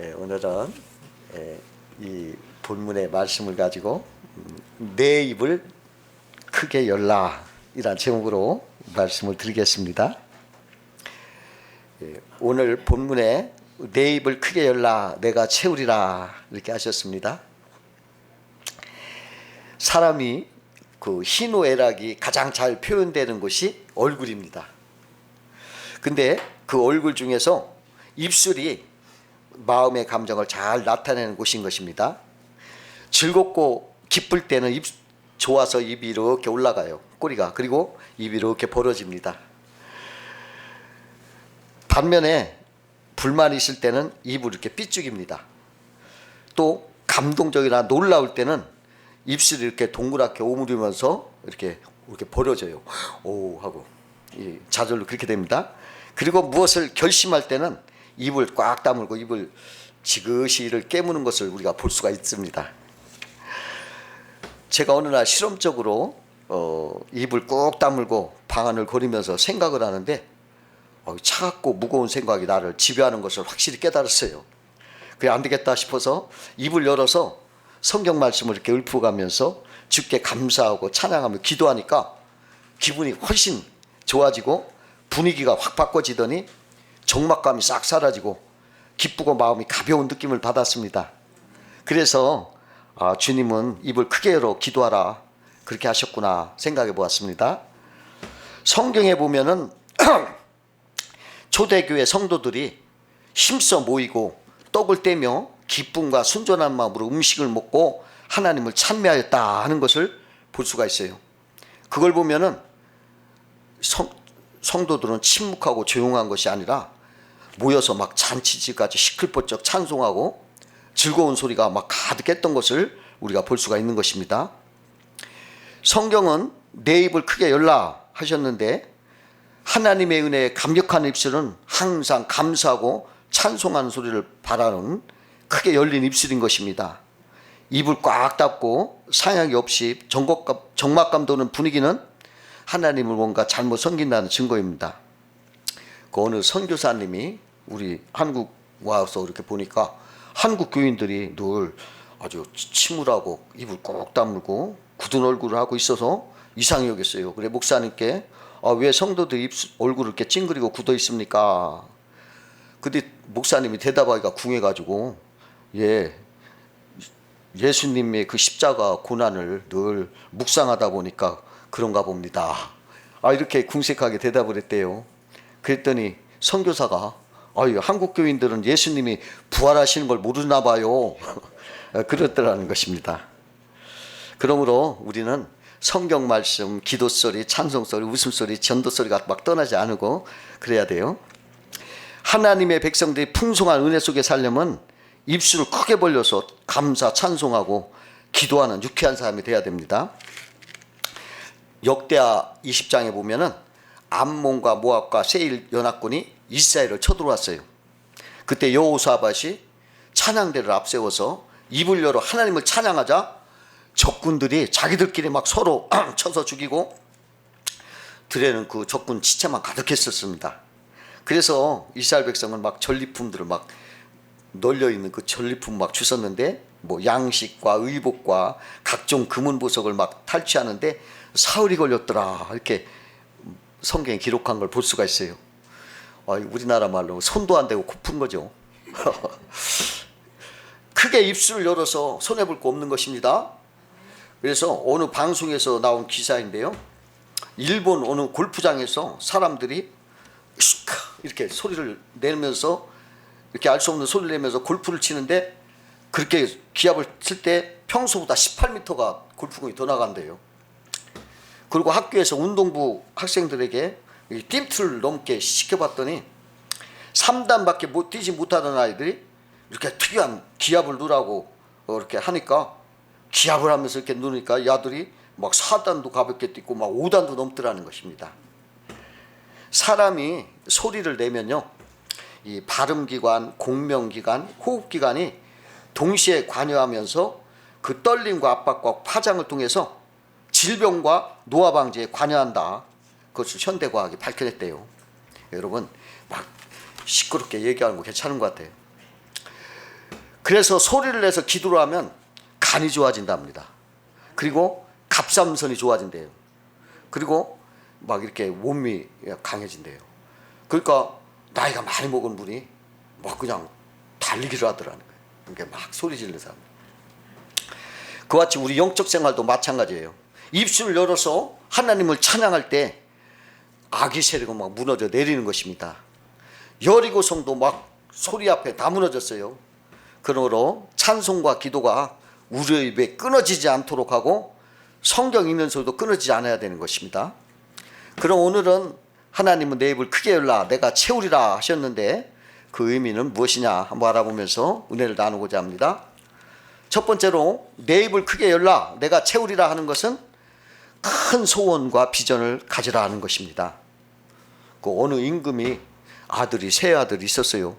오늘은 이 본문의 말씀을 가지고 내 입을 크게 열라 이란 제목으로 말씀을 드리겠습니다. 오늘 본문에 내 입을 크게 열라 내가 채우리라 이렇게 하셨습니다. 사람이 그 희노애락이 가장 잘 표현되는 곳이 얼굴입니다. 근데 그 얼굴 중에서 입술이 마음의 감정을 잘 나타내는 곳인 것입니다. 즐겁고 기쁠 때는 좋아서 입이 이렇게 올라가요. 꼬리가. 그리고 입이 이렇게 벌어집니다. 반면에 불만이 있을 때는 입을 이렇게 삐죽입니다. 또 감동적이나 놀라울 때는 입술이 이렇게 동그랗게 오므리면서 이렇게 벌어져요. 오 하고 좌절로 그렇게 됩니다. 그리고 무엇을 결심할 때는 입을 꽉 다물고 입을 지그시 이를 깨무는 것을 우리가 볼 수가 있습니다. 제가 어느 날 실험적으로 입을 꾹 다물고 방안을 거리면서 생각을 하는데 차갑고 무거운 생각이 나를 지배하는 것을 확실히 깨달았어요. 그게 안 되겠다 싶어서 입을 열어서 성경 말씀을 이렇게 읊어가면서 주께 감사하고 찬양하며 기도하니까 기분이 훨씬 좋아지고 분위기가 확 바꿔지더니 적막감이 싹 사라지고 기쁘고 마음이 가벼운 느낌을 받았습니다. 그래서 주님은 입을 크게 열어 기도하라 그렇게 하셨구나 생각해 보았습니다. 성경에 보면은 초대교회 성도들이 힘써 모이고 떡을 떼며 기쁨과 순전한 마음으로 음식을 먹고 하나님을 찬미하였다 하는 것을 볼 수가 있어요. 그걸 보면은 성도들은 침묵하고 조용한 것이 아니라 모여서 막 잔치질까지 시끌벅적 찬송하고 즐거운 소리가 막 가득했던 것을 우리가 볼 수가 있는 것입니다. 성경은 내 입을 크게 열라 하셨는데 하나님의 은혜에 감격한 입술은 항상 감사하고 찬송하는 소리를 바라는 크게 열린 입술인 것입니다. 입을 꽉 닫고 상약이 없이 적막감 도는 분위기는 하나님을 뭔가 잘못 섬긴다는 증거입니다. 그 어느 선교사님이 우리 한국 와서 이렇게 보니까 한국 교인들이 늘 아주 침울하고 입을 꼭 다물고 굳은 얼굴을 하고 있어서 이상히 여겼어요. 그래 목사님께 왜 성도들 얼굴을 이렇게 찡그리고 굳어 있습니까? 근데 목사님이 대답하기가 궁해가지고 예수님의 그 십자가 고난을 늘 묵상하다 보니까 그런가 봅니다. 이렇게 궁색하게 대답을 했대요. 그랬더니 선교사가 한국 교인들은 예수님이 부활하시는 걸 모르나 봐요. 그렇더라는 것입니다. 그러므로 우리는 성경 말씀, 기도 소리, 찬송 소리, 웃음소리, 전도 소리가 막 떠나지 않고 그래야 돼요. 하나님의 백성들이 풍성한 은혜 속에 살려면 입술을 크게 벌려서 감사, 찬송하고 기도하는 유쾌한 사람이 돼야 됩니다. 역대하 20장에 보면은 암몬과 모압과 세일 연합군이 이스라엘을 쳐들어왔어요. 그때 여호사밧이 찬양대를 앞세워서 입을 열어 하나님을 찬양하자 적군들이 자기들끼리 막 서로 쳐서 죽이고 들에는 그 적군 시체만 가득했었습니다. 그래서 이스라엘 백성은 막 전리품들을 막 널려 있는 그 전리품 막 주웠는데 뭐 양식과 의복과 각종 금은 보석을 막 탈취하는데 사흘이 걸렸더라 이렇게 성경에 기록한 걸 볼 수가 있어요. 우리나라 말로 손도 안 대고 코 푼 거죠. 크게 입술을 열어서 손해볼 거 없는 것입니다. 그래서 어느 방송에서 나온 기사인데요. 일본 어느 골프장에서 사람들이 이렇게 소리를 내면서 이렇게 알 수 없는 소리를 내면서 골프를 치는데 그렇게 기합을 칠 때 평소보다 18m가 골프공이 더 나간대요. 그리고 학교에서 운동부 학생들에게 띠틀을 넘게 시켜봤더니 3단밖에 뛰지 못하던 아이들이 이렇게 특이한 기합을 누라고 이렇게 하니까 기합을 하면서 이렇게 누니까 야들이 막 4단도 가볍게 뛰고 막 5단도 넘더라는 것입니다. 사람이 소리를 내면요, 이 발음기관, 공명기관, 호흡기관이 동시에 관여하면서 그 떨림과 압박과 파장을 통해서 질병과 노화 방지에 관여한다. 그것을 현대과학이 밝혀냈대요. 여러분 막 시끄럽게 얘기하는 거 괜찮은 것 같아요. 그래서 소리를 내서 기도를 하면 간이 좋아진답니다. 그리고 갑상선이 좋아진대요. 그리고 막 이렇게 몸이 강해진대요. 그러니까 나이가 많이 먹은 분이 막 그냥 달리기를 하더라는 거예요. 그러니까 막 소리 지르는 사람. 그와 같이 우리 영적 생활도 마찬가지예요. 입술을 열어서 하나님을 찬양할 때 악의 세력은 막 무너져 내리는 것입니다. 여리고성도 막 소리 앞에 다 무너졌어요. 그러므로 찬송과 기도가 우리의 입에 끊어지지 않도록 하고 성경 읽는 소리도 끊어지지 않아야 되는 것입니다. 그럼 오늘은 하나님은 내 입을 크게 열라 내가 채우리라 하셨는데 그 의미는 무엇이냐 한번 알아보면서 은혜를 나누고자 합니다. 첫 번째로 내 입을 크게 열라 내가 채우리라 하는 것은 큰 소원과 비전을 가지라 하는 것입니다. 그 어느 임금이 세 아들이 있었어요.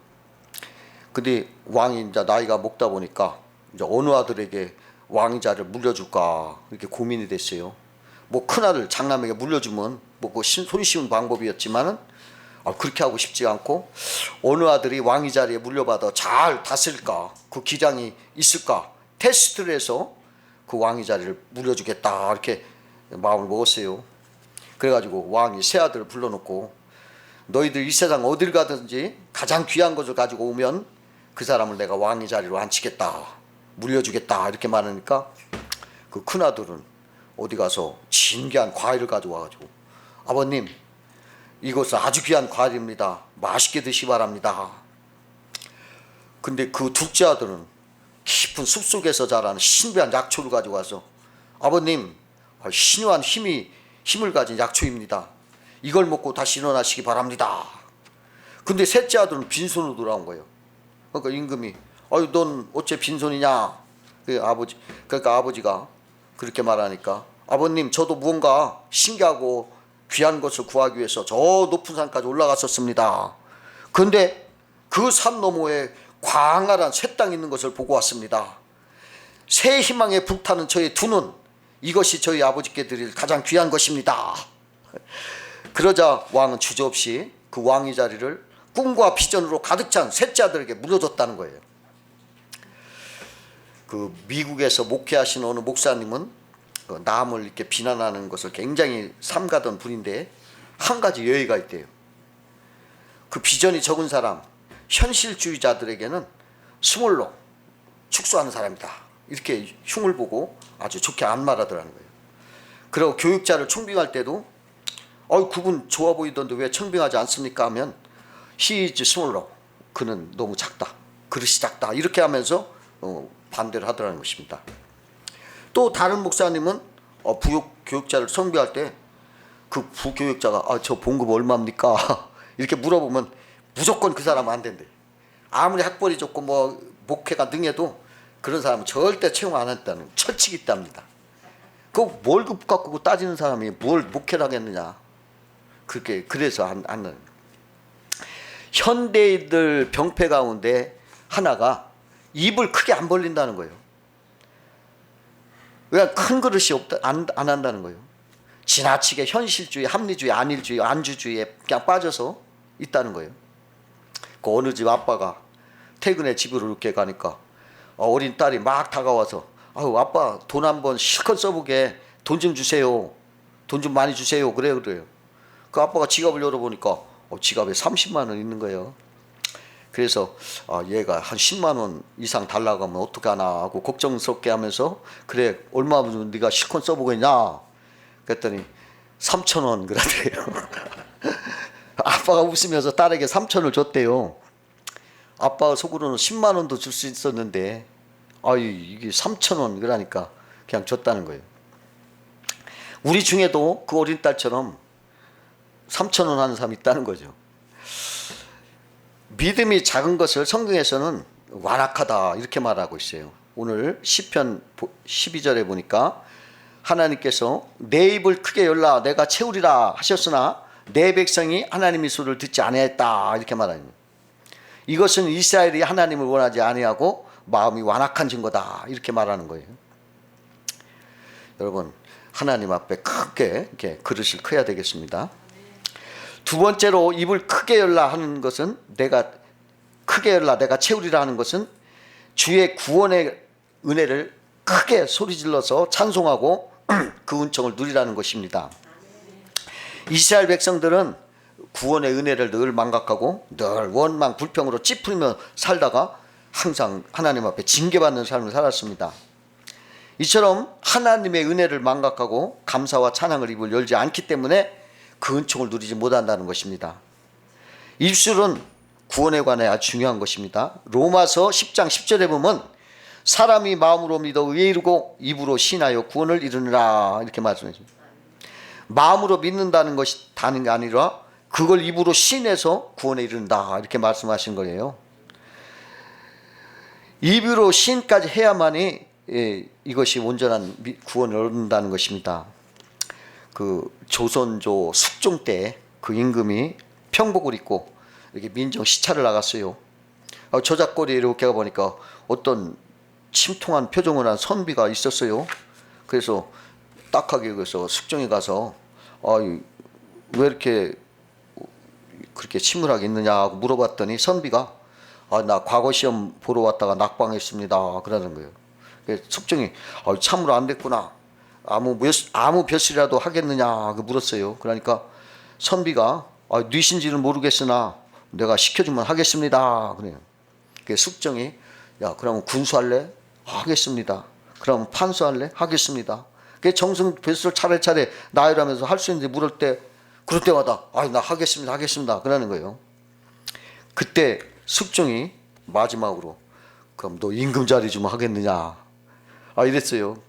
근데 왕이 이제 나이가 먹다 보니까 이제 어느 아들에게 왕위자를 물려줄까 이렇게 고민이 됐어요. 뭐 큰아들 장남에게 물려주면 뭐 그 손쉬운 방법이었지만은 그렇게 하고 싶지 않고 어느 아들이 왕위 자리에 물려받아 잘 다스릴까 그 기량이 있을까 테스트를 해서 그 왕위 자리를 물려주겠다 이렇게 마음을 먹었어요. 그래가지고 왕이 세 아들을 불러놓고 너희들 이 세상 어딜 가든지 가장 귀한 것을 가지고 오면 그 사람을 내가 왕위 자리로 앉히겠다 물려주겠다 이렇게 말하니까 그 큰아들은 어디 가서 진귀한 과일을 가져와가지고 아버님 이것은 아주 귀한 과일입니다. 맛있게 드시기 바랍니다. 근데 그 둘째 아들은 깊은 숲속에서 자라는 신비한 약초를 가지고 와서 아버님 신유한 힘을 가진 약초입니다. 이걸 먹고 다시 일어나시기 바랍니다. 근데 셋째 아들은 빈손으로 돌아온 거예요. 그러니까 임금이 넌 어째 빈손이냐? 그러니까 아버지가 그렇게 말하니까 아버님 저도 무언가 신기하고 귀한 것을 구하기 위해서 저 높은 산까지 올라갔었습니다. 그런데 그 산 너머에 광활한 새 땅이 있는 것을 보고 왔습니다. 새 희망에 불타는 저의 두 눈 이것이 저희 아버지께 드릴 가장 귀한 것입니다. 그러자 왕은 주저없이 그 왕위 자리를 꿈과 비전으로 가득 찬 셋째 아들에게 물려줬다는 거예요. 그 미국에서 목회하신 어느 목사님은 남을 이렇게 비난하는 것을 굉장히 삼가던 분인데 한 가지 예의가 있대요. 그 비전이 적은 사람, 현실주의자들에게는 스몰로 축소하는 사람이다. 이렇게 흉을 보고 아주 좋게 안 말하더라는 거예요. 그리고 교육자를 총빙할 때도 그분 좋아 보이던데 왜 청빙하지 않습니까 하면 he is small, 그는 너무 작다, 그릇이 작다 이렇게 하면서 반대를 하더라는 것입니다. 또 다른 목사님은 부교육자를 청빙할 때 그 부교육자가 저 봉급 얼마입니까 이렇게 물어보면 무조건 그 사람은 안 된대. 아무리 학벌이 좋고 뭐 목회가 능해도 그런 사람은 절대 채용 안 했다는 철칙이 있답니다. 그 월급 갖고 따지는 사람이 뭘 목회를 하겠느냐. 그래서 안 하는. 현대인들 병폐 가운데 하나가 입을 크게 안 벌린다는 거예요. 왜 큰 그릇이 안 한다는 거예요. 지나치게 현실주의, 합리주의, 안일주의, 안주주의에 그냥 빠져서 있다는 거예요. 그 어느 집 아빠가 퇴근에 집으로 이렇게 가니까 어린 딸이 막 다가와서 아빠 돈 한번 실컷 써보게 돈 좀 주세요. 돈 좀 많이 주세요. 그래요. 그 아빠가 지갑을 열어보니까 지갑에 30만 원 있는 거예요. 그래서 얘가 한 10만 원 이상 달라고 하면 어떡하나 하고 걱정스럽게 하면서 그래 얼마면 네가 실컷 써보겠냐 그랬더니 3,000원 그러대요. 아빠가 웃으면서 딸에게 3,000원을 줬대요. 아빠가 속으로는 10만 원도 줄 수 있었는데 이게 3,000원 그러니까 그냥 줬다는 거예요. 우리 중에도 그 어린 딸처럼 3,000원 하는 사람이 있다는 거죠. 믿음이 작은 것을 성경에서는 완악하다 이렇게 말하고 있어요. 오늘 시편 12절에 보니까 하나님께서 내 입을 크게 열라 내가 채우리라 하셨으나 내 백성이 하나님의 소리를 듣지 아니했다 이렇게 말합니다. 이것은 이스라엘이 하나님을 원하지 아니하고 마음이 완악한 증거다 이렇게 말하는 거예요. 여러분 하나님 앞에 크게 이렇게 그릇을 커야 되겠습니다. 두 번째로 입을 크게 열라 하는 것은 내가 크게 열라 내가 채우리라 하는 것은 주의 구원의 은혜를 크게 소리질러서 찬송하고 그 은총을 누리라는 것입니다. 이스라엘 백성들은 구원의 은혜를 늘 망각하고 늘 원망 불평으로 찌푸리며 살다가 항상 하나님 앞에 징계받는 삶을 살았습니다. 이처럼 하나님의 은혜를 망각하고 감사와 찬양을 입을 열지 않기 때문에 그 은총을 누리지 못한다는 것입니다. 입술은 구원에 관해 아주 중요한 것입니다. 로마서 10장 10절에 보면 사람이 마음으로 믿어 의에 이르고 입으로 신하여 구원을 이루느라 이렇게 말씀하십니다. 마음으로 믿는다는 것이 다는 게 아니라 그걸 입으로 신해서 구원에 이른다 이렇게 말씀하신 거예요. 입으로 신까지 해야만이 이것이 온전한 구원을 얻는다는 것입니다. 그 조선조 숙종 때 그 임금이 평복을 입고 이렇게 민정 시찰을 나갔어요. 저작거리에 이렇게 가보니까 어떤 침통한 표정을 한 선비가 있었어요. 그래서 딱하게 그래서 숙종에 가서 왜 이렇게 그렇게 침울하게 있느냐고 물어봤더니 선비가 나 과거 시험 보러 왔다가 낙방했습니다 그러는 거예요. 숙종이 참으로 안 됐구나. 아무 벼슬이라도 하겠느냐 물었어요. 그러니까 선비가 뉘신지는 모르겠으나 내가 시켜주면 하겠습니다 그래요. 숙종이 야 그러면 군수할래? 하겠습니다. 그럼 판수할래? 하겠습니다. 정승 벼슬을 차례차례 나열하면서 할 수 있는지 물을 때 그럴 때마다 나 하겠습니다 그러는 거예요. 그때 숙종이 마지막으로 그럼 너 임금 자리 좀 하겠느냐 이랬어요.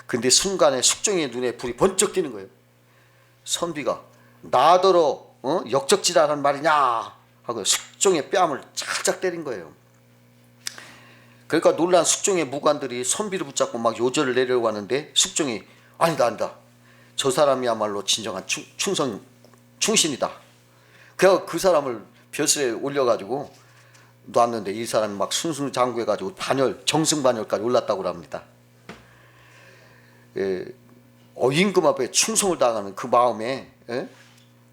근데 순간에 숙종의 눈에 불이 번쩍 띄는 거예요. 선비가 나더러 역적지라는 말이냐 하고 숙종의 뺨을 착착 때린 거예요. 그러니까 놀란 숙종의 무관들이 선비를 붙잡고 막 요절을 내려고 하는데 숙종이 아니다 저 사람이야말로 진정한 충신이다. 그래서 그 사람을 벼슬에 올려가지고 놨는데 이 사람이 막 순순장구해가지고 정승반열까지 올랐다고 합니다. 임금 앞에 충성을 당하는 그 마음에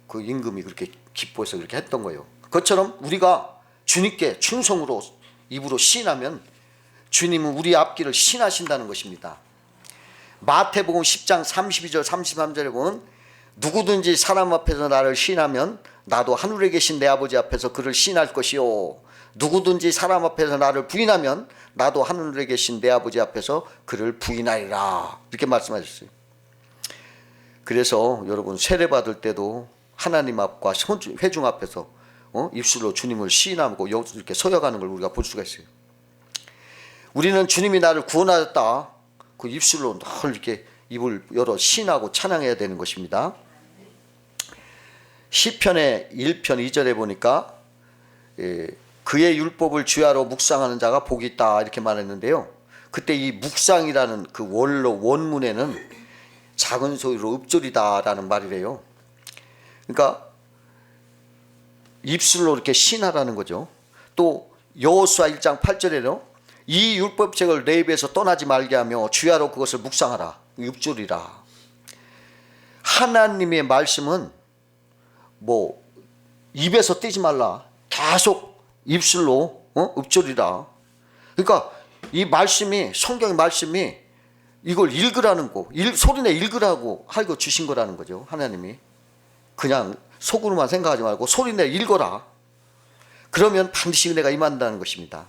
그 임금이 그렇게 기뻐해서 그렇게 했던 거예요. 그것처럼 우리가 주님께 충성으로 입으로 시인하면 주님은 우리 앞길을 신하신다는 것입니다. 마태복음 10장 32절 33절에 보면 누구든지 사람 앞에서 나를 시인하면 나도 하늘에 계신 내 아버지 앞에서 그를 시인할 것이요 누구든지 사람 앞에서 나를 부인하면 나도 하늘에 계신 내 아버지 앞에서 그를 부인하리라 이렇게 말씀하셨어요. 그래서 여러분 세례받을 때도 하나님 앞과 회중 앞에서 입술로 주님을 시인하고 이렇게 서약하는 걸 우리가 볼 수가 있어요. 우리는 주님이 나를 구원하였다 그 입술로 늘 이렇게 입을 열어 시인하고 찬양해야 되는 것입니다. 시편의 1편 2절에 보니까 그의 율법을 주야로 묵상하는 자가 복이 있다 이렇게 말했는데요. 그때 이 묵상이라는 그 원문에는 작은 소리로 읊조리다라는 말이래요. 그러니까 입술로 이렇게 시인하라는 거죠. 또 여호수아 1장 8절에는 이 율법책을 내 입에서 떠나지 말게 하며 주야로 그것을 묵상하라 읊조리라. 하나님의 말씀은 뭐 입에서 떼지 말라 계속 입술로 읊조리라. 그러니까 이 말씀이 성경의 말씀이 이걸 읽으라는 거 소리내 읽으라고 하고 주신 거라는 거죠. 하나님이 그냥 속으로만 생각하지 말고 소리내 읽어라. 그러면 반드시 은혜가 임한다는 것입니다.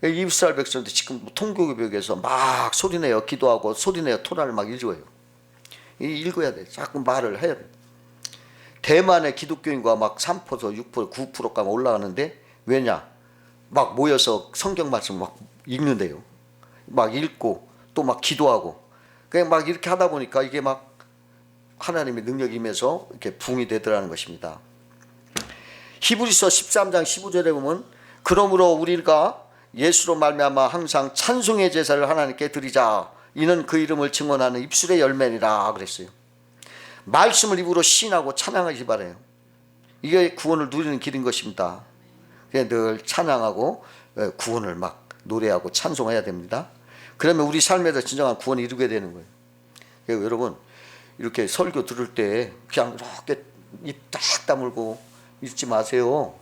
이스라엘 백성들 지금 통교교육에서 막 소리내어 기도하고 소리내어 토라를 막 읽어요. 읽어야 돼. 자꾸 말을 해야 돼. 대만의 기독교인과 막 3%, 6%, 9%가 올라가는데 왜냐? 막 모여서 성경 말씀 막 읽는데요. 막 읽고 또 막 기도하고 그냥 막 이렇게 하다 보니까 이게 막 하나님의 능력이 임해서 이렇게 붕이 되더라는 것입니다. 히브리서 13장 15절에 보면 그러므로 우리가 예수로 말미암아 항상 찬송의 제사를 하나님께 드리자 이는 그 이름을 증언하는 입술의 열매니라 그랬어요. 말씀을 입으로 시인하고 찬양하기 바라요. 이게 구원을 누리는 길인 것입니다. 늘 찬양하고 구원을 막 노래하고 찬송해야 됩니다. 그러면 우리 삶에서 진정한 구원을 이루게 되는 거예요. 여러분 이렇게 설교 들을 때 그냥 이렇게 입 딱 다물고 읽지 마세요.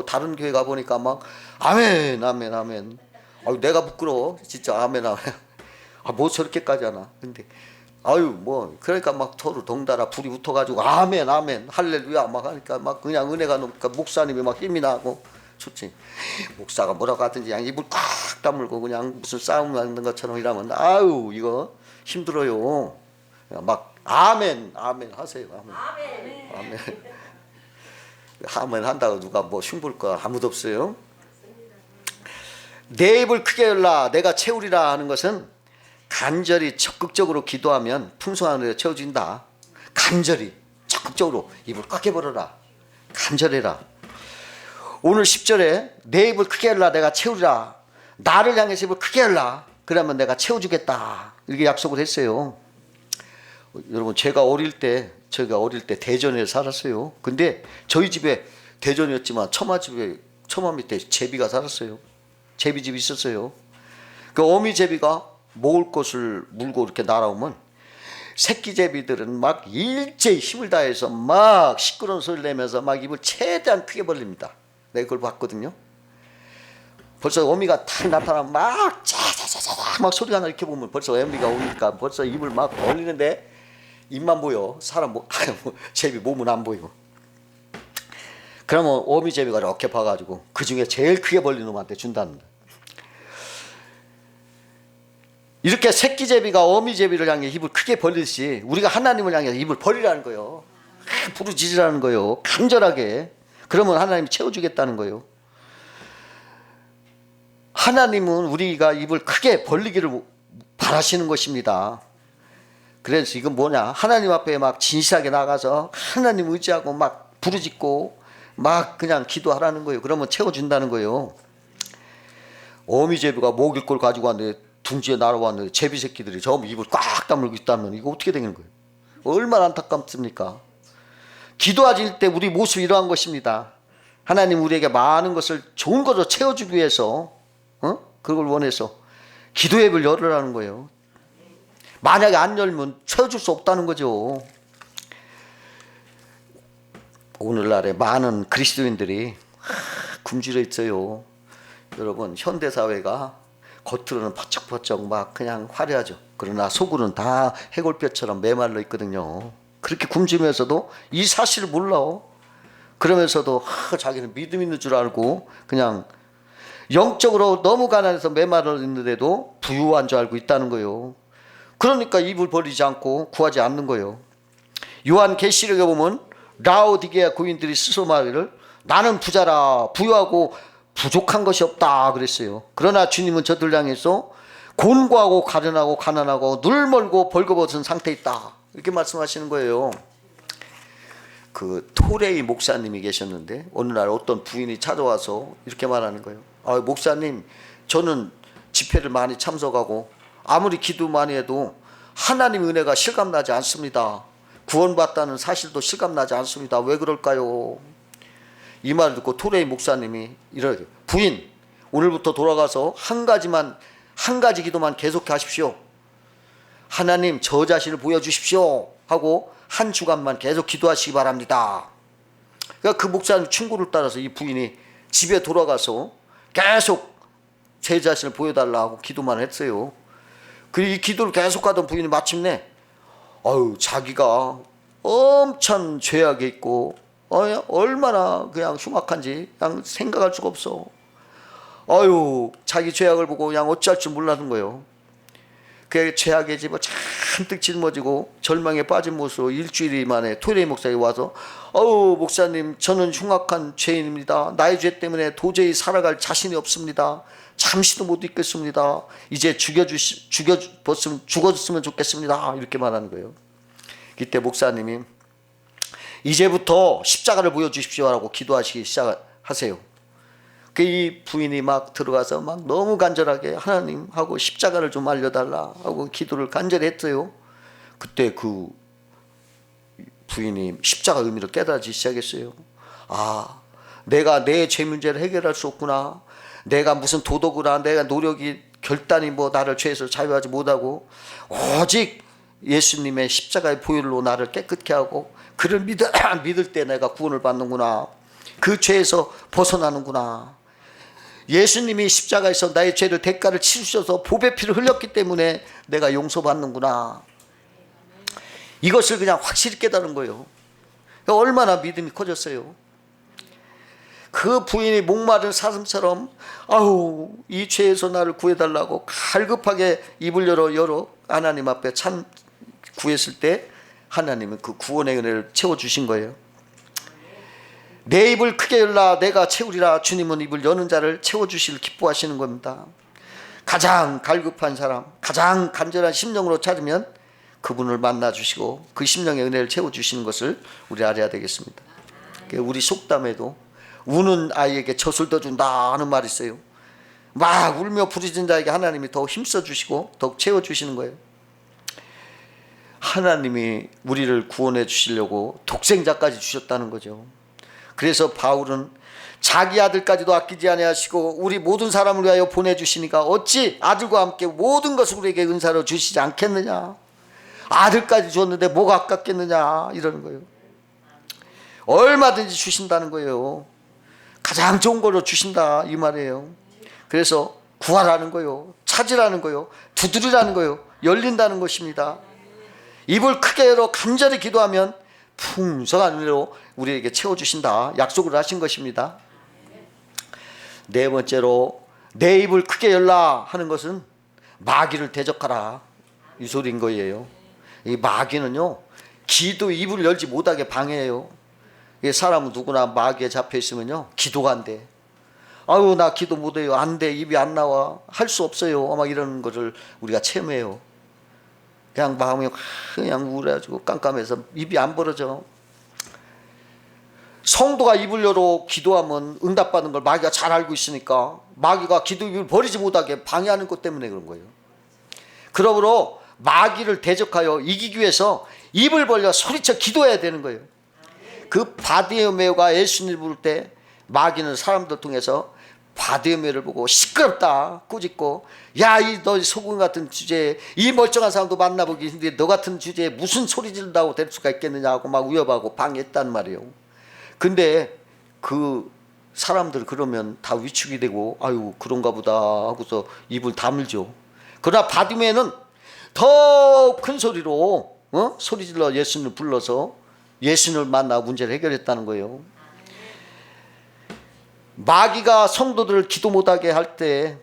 다른 교회 가보니까 막 아멘 아멘 아멘 아유, 내가 부끄러워. 진짜 아멘 아멘. 뭐 저렇게까지 하나. 근데 아유 뭐 그러니까 막 서로 덩달아 불이 붙어가지고 아멘 아멘 할렐루야 막 하니까 막 그냥 은혜가 넘니까 목사님이 막 힘이 나고 좋지. 목사가 뭐라고 하든지 그냥 입을 꽉 다물고 그냥 무슨 싸움 하는 것처럼 이러면 아유 이거 힘들어요. 막 아멘 아멘 하세요. 아멘 아멘 아멘 한다고 누가 뭐 흉볼 거 아무도 없어요. 내 입을 크게 열라 내가 채우리라 하는 것은 간절히 적극적으로 기도하면 풍성한 은혜가 채워진다. 간절히 적극적으로 입을 크게 벌어라. 간절해라. 오늘 10절에 내 입을 크게 열라 내가 채우리라. 나를 향해서 입을 크게 열라. 그러면 내가 채워주겠다. 이렇게 약속을 했어요. 여러분 제가 어릴 때 대전에 살았어요. 근데 저희 집에 대전이었지만 처마 밑에 제비가 살았어요. 제비집이 있었어요. 그 어미 제비가 먹을 것을 물고 이렇게 날아오면 새끼 제비들은 막 일제히 힘을 다해서 막 시끄러운 소리를 내면서 막 입을 최대한 크게 벌립니다. 내가 그걸 봤거든요. 벌써 어미가 탁 나타나면 막 짜자자자 막 소리가 나. 이렇게 보면 벌써 어미가 오니까 벌써 입을 막 벌리는데 입만 보여. 사람 제비 몸은 안 보이고. 그러면 어미 제비가 이렇게 봐가지고 그 중에 제일 크게 벌린 놈한테 준다는 거야. 이렇게 새끼 제비가 어미 제비를 향해 입을 크게 벌리듯이 우리가 하나님을 향해 입을 벌리라는 거예요. 부르짖으라는 거예요. 간절하게. 그러면 하나님이 채워주겠다는 거예요. 하나님은 우리가 입을 크게 벌리기를 바라시는 것입니다. 그래서 이건 뭐냐? 하나님 앞에 막 진실하게 나가서 하나님 의지하고 막 부르짖고 막 그냥 기도하라는 거예요. 그러면 채워준다는 거예요. 어미 제비가 먹일 걸 가지고 왔는데 둥지에 날아왔는데 제비 새끼들이 전부 입을 꽉 다물고 있다면 이거 어떻게 되는 거예요? 얼마나 안타깝습니까? 기도하실 때 우리 모습이 이러한 것입니다. 하나님 우리에게 많은 것을 좋은 것으로 채워주기 위해서 그걸 원해서 기도의 입을 열으라는 거예요. 만약에 안 열면 채워줄 수 없다는 거죠. 오늘날에 많은 그리스도인들이 굶주려 있어요. 여러분 현대사회가 겉으로는 퍼쩍퍼쩍 막 그냥 화려하죠. 그러나 속으로는 다 해골뼈처럼 메말라 있거든요. 그렇게 굶주면서도 이 사실을 몰라. 그러면서도 자기는 믿음 있는 줄 알고 그냥 영적으로 너무 가난해서 메말라 있는데도 부유한 줄 알고 있다는 거예요. 그러니까 입을 벌리지 않고 구하지 않는 거예요. 요한계시록에 보면 라오디게아 고인들이 스스로 말하기를 나는 부자라 부유하고 부족한 것이 없다 그랬어요. 그러나 주님은 저들 향해서 곤고하고 가련하고 가난하고 눈멀고 벌거벗은 상태에 있다 이렇게 말씀하시는 거예요. 그 토레이 목사님이 계셨는데 어느 날 어떤 부인이 찾아와서 이렇게 말하는 거예요. 목사님 저는 집회를 많이 참석하고 아무리 기도 많이 해도 하나님 은혜가 실감나지 않습니다. 구원받다는 사실도 실감나지 않습니다. 왜 그럴까요? 이 말을 듣고 토레이 목사님이 이렇게 부인 오늘부터 돌아가서 한 가지 기도만 계속해 하십시오. 하나님 저 자신을 보여주십시오 하고 한 주간만 계속 기도하시기 바랍니다. 그러니까 그 목사님 충고를 따라서 이 부인이 집에 돌아가서 계속 제 자신을 보여달라고 기도만 했어요. 그리고 이 기도를 계속하던 부인이 마침내 자기가 엄청 죄악에 있고 얼마나 그냥 흉악한지 그냥 생각할 수가 없어. 자기 죄악을 보고 그냥 어찌할 줄 몰라는 거예요. 그 죄악에 집어 잔뜩 짊어지고 절망에 빠진 모습으로 일주일 만에 토레이 목사에 와서 목사님 저는 흉악한 죄인입니다. 나의 죄 때문에 도저히 살아갈 자신이 없습니다. 잠시도 못 있겠습니다. 이제 죽었으면 좋겠습니다. 이렇게 말하는 거예요. 이때 목사님이 이제부터 십자가를 보여주십시오 라고 기도하시기 시작하세요. 이 부인이 막 들어가서 막 너무 간절하게 하나님 하고 십자가를 좀 알려달라 하고 기도를 간절히 했어요. 그때 그 부인이 십자가 의미를 깨달지 시작했어요. 내가 내 죄 문제를 해결할 수 없구나. 내가 무슨 도덕이나 내가 노력이 결단이 나를 죄에서 자유하지 못하고 오직 예수님의 십자가의 보혈로 나를 깨끗게 하고 그를 믿을 때 내가 구원을 받는구나. 그 죄에서 벗어나는구나. 예수님이 십자가에서 나의 죄를 대가를 치르셔서 보배 피를 흘렸기 때문에 내가 용서받는구나. 이것을 그냥 확실히 깨달은 거예요. 얼마나 믿음이 커졌어요. 그 부인이 목마른 사슴처럼 아우 이 죄에서 나를 구해달라고 갈급하게 입을 열어 하나님 앞에 구했을 때 하나님은 그 구원의 은혜를 채워주신 거예요. 내 입을 크게 열라 내가 채우리라. 주님은 입을 여는 자를 채워주시를 기뻐하시는 겁니다. 가장 갈급한 사람, 가장 간절한 심령으로 찾으면 그분을 만나주시고 그 심령의 은혜를 채워주시는 것을 우리 알아야 되겠습니다. 우리 속담에도 우는 아이에게 젖을 더 준다 하는 말이 있어요. 막 울며 부르짖는 자에게 하나님이 더 힘써주시고 더 채워주시는 거예요. 하나님이 우리를 구원해 주시려고 독생자까지 주셨다는 거죠. 그래서 바울은 자기 아들까지도 아끼지 아니하시고 우리 모든 사람을 위하여 보내주시니까 어찌 아들과 함께 모든 것을 우리에게 은사로 주시지 않겠느냐. 아들까지 줬는데 뭐가 아깝겠느냐 이러는 거예요. 얼마든지 주신다는 거예요. 가장 좋은 걸로 주신다 이 말이에요. 그래서 구하라는 거예요. 찾으라는 거예요. 두드리라는 거예요. 열린다는 것입니다. 입을 크게 열어 간절히 기도하면 풍성한 은혜로 우리에게 채워주신다 약속을 하신 것입니다. 네 번째로 내 입을 크게 열라 하는 것은 마귀를 대적하라 이 소리인 거예요. 이 마귀는요 기도 입을 열지 못하게 방해해요. 사람은 누구나 마귀에 잡혀 있으면요 기도가 안 돼. 아유 나 기도 못해요. 안 돼. 입이 안 나와. 할 수 없어요. 막 이런 거를 우리가 체험해요. 그냥 마음이 그냥 우울해가지고 깜깜해서 입이 안 벌어져. 성도가 입을 열어 기도하면 응답받는 걸 마귀가 잘 알고 있으니까 마귀가 기도 입을 버리지 못하게 방해하는 것 때문에 그런 거예요. 그러므로 마귀를 대적하여 이기기 위해서 입을 벌려 소리쳐 기도해야 되는 거예요. 그 바디메오가 예수님을 부를 때 마귀는 사람들 통해서 바디메오를 보고 시끄럽다 꾸짖고 야 이 너 소금 같은 주제에 이 멀쩡한 사람도 만나보기 힘든데 너 같은 주제에 무슨 소리 지른다고 될 수가 있겠느냐 하고 막 위협하고 방해했단 말이에요. 근데 그 사람들 그러면 다 위축이 되고 아유 그런가 보다 하고서 입을 다물죠. 그러나 바디메오는 더 큰 소리로 소리질러 예수님을 불러서 예수님을 만나 문제를 해결했다는 거예요. 마귀가 성도들을 기도 못하게 할 때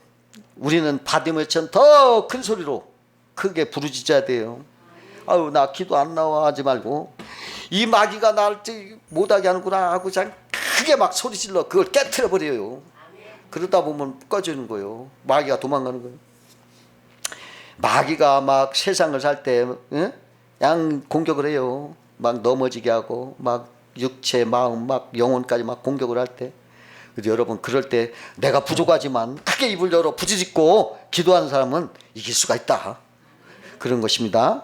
우리는 바디메오처럼 더 큰 소리로 크게 부르짖어야 돼요. 아유 나 기도 안 나와 하지 말고 이 마귀가 나를 못하게 하는구나 하고 그냥 크게 막 소리질러 그걸 깨트려 버려요. 그러다 보면 꺼지는 거예요. 마귀가 도망가는 거예요. 마귀가 막 세상을 살 때 그냥 공격을 해요. 막 넘어지게 하고 막 육체 마음 막 영혼까지 막 공격을 할 때 여러분 그럴 때 내가 부족하지만 크게 입을 열어 부르짖고 기도하는 사람은 이길 수가 있다 그런 것입니다.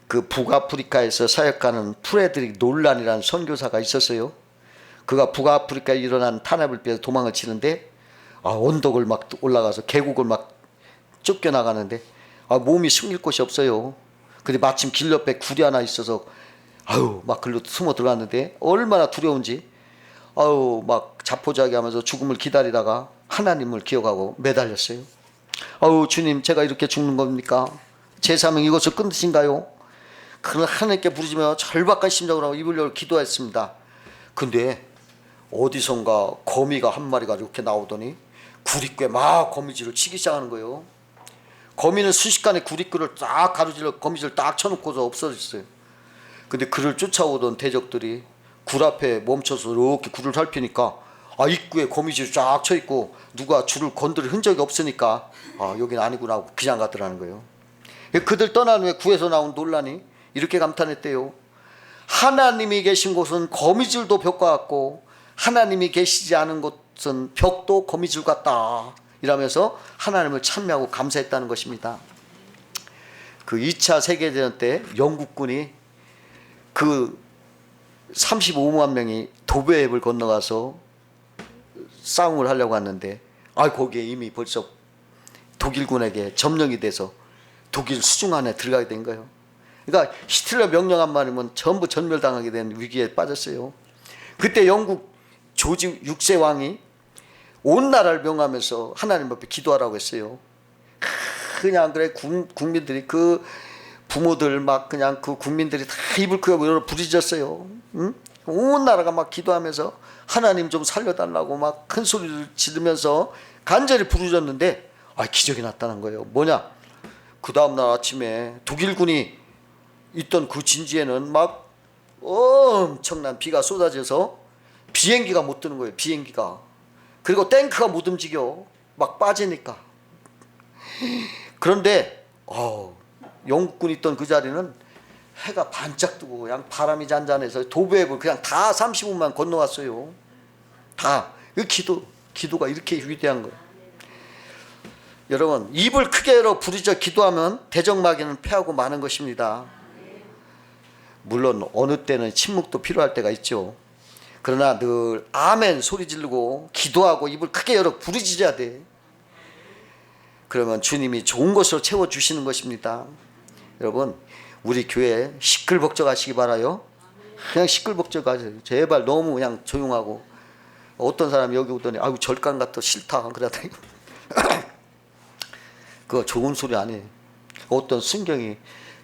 그 북아프리카에서 사역하는 프레드릭 놀란이라는 선교사가 있었어요. 그가 북아프리카에 일어난 탄압을 피해서 도망을 치는데 언덕을 막 올라가서 계곡을 막 쫓겨나가는데 몸이 숨길 곳이 없어요. 근데 마침 길 옆에 굴이 하나 있어서 아유 막 글로 숨어 들어갔는데 얼마나 두려운지 아유 막 자포자기하면서 죽음을 기다리다가 하나님을 기억하고 매달렸어요. 아유 주님 제가 이렇게 죽는 겁니까? 제 사명 이것을 끝이신가요? 그런 하나님께 부르짖으며 절박한 심정으로 하고 입을 열어 기도했습니다. 근데 어디선가 거미가 한 마리가 이렇게 나오더니 구리꾀 막 거미줄을 치기 시작하는 거예요. 거미는 순식간에 구리꾀를 딱 가로질러 거미줄 딱 쳐놓고서 없어졌어요. 근데 그를 쫓아오던 대적들이 굴 앞에 멈춰서 이렇게 굴을 살피니까 입구에 거미줄이 쫙 쳐있고 누가 줄을 건드릴 흔적이 없으니까 여긴 아니구나 하고 그냥 가더라는 거예요. 그들 떠난 후에 구에서 나온 논란이 이렇게 감탄했대요. 하나님이 계신 곳은 거미줄도 벽과 같고 하나님이 계시지 않은 곳은 벽도 거미줄 같다 이러면서 하나님을 찬미하고 감사했다는 것입니다. 그 2차 세계대전 때 영국군이 그 35만 명이 도배앱을 건너가서 싸움을 하려고 하는데 거기에 이미 벌써 독일군에게 점령이 돼서 독일 수중 안에 들어가게 된 거예요. 그러니까 히틀러 명령한 말이면 전부 전멸당하게 된 위기에 빠졌어요. 그때 영국 조지 6세 왕이 온 나라를 명하면서 하나님 앞에 기도하라고 했어요. 그냥 그래 국민들이 그 부모들 막 그냥 그 국민들이 다 이불 크게 부르짖었어요. 응? 온 나라가 막 기도하면서 하나님 좀 살려달라고 막 큰 소리를 지르면서 간절히 부르짖었는데 기적이 나타난 거예요. 뭐냐? 그 다음날 아침에 독일군이 있던 그 진지에는 막 엄청난 비가 쏟아져서 비행기가 못 뜨는 거예요. 비행기가. 그리고 탱크가 못 움직여. 막 빠지니까. 그런데 영국군이 있던 그 자리는 해가 반짝 뜨고 그냥 바람이 잔잔해서 도배를 그냥 다 30분만 건너왔어요. 다. 그 기도가 이렇게 위대한 거예요. 여러분, 입을 크게 열어 부르짖어 기도하면 대적마귀는 패하고 마는 것입니다. 물론 어느 때는 침묵도 필요할 때가 있죠. 그러나 늘 아멘 소리 지르고 기도하고 입을 크게 열어 부르짖어야 돼. 그러면 주님이 좋은 것으로 채워주시는 것입니다. 여러분, 우리 교회 시끌벅적 하시기 바라요. 그냥 시끌벅적 하세요. 제발 너무 그냥 조용하고. 어떤 사람이 여기 오더니 아이고 절간 같아 싫다 그러더니 그거 좋은 소리 아니에요. 어떤 순경이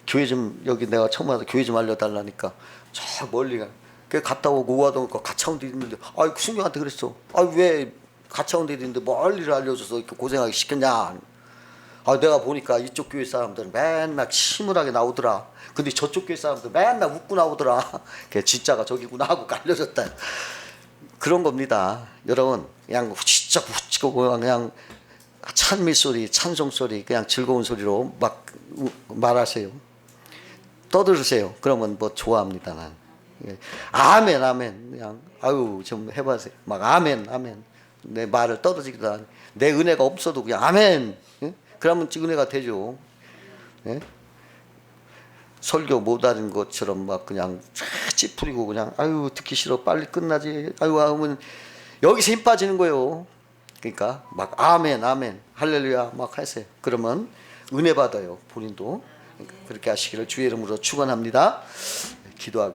교회 좀 여기 내가 처음 와서 교회 좀 알려달라니까 저 멀리 갔다 오고 오하던 거 가차운 데 있는데 순경한테 그랬어. 왜 가차운 데 있는데 멀리를 알려줘서 이렇게 고생하기 시켰냐. 내가 보니까 이쪽 교회 사람들은 맨날 침울하게 나오더라. 근데 저쪽 교회 사람들 맨날 웃고 나오더라. 걔 진짜가 저기구나 하고 알려줬다. 그런 겁니다. 여러분, 그냥 진짜 웃고 그냥 찬미 소리, 찬송 소리, 그냥 즐거운 소리로 막 말하세요. 떠들으세요. 그러면 뭐 좋아합니다. 난. 아멘, 아멘. 그냥 좀 해봐세요. 막 아멘, 아멘. 내 말을 떠들지기도 하니 내 은혜가 없어도 그냥 아멘. 그러면 은혜가 되죠. 예? 설교 못하는 것처럼 막 그냥 찌푸리고 그냥 듣기 싫어 빨리 끝나지 하면 여기서 힘 빠지는 거예요. 그러니까 막 아멘 아멘 할렐루야 막 하세요. 그러면 은혜 받아요. 본인도. 그렇게 하시기를 주의 이름으로 축원합니다. 기도하고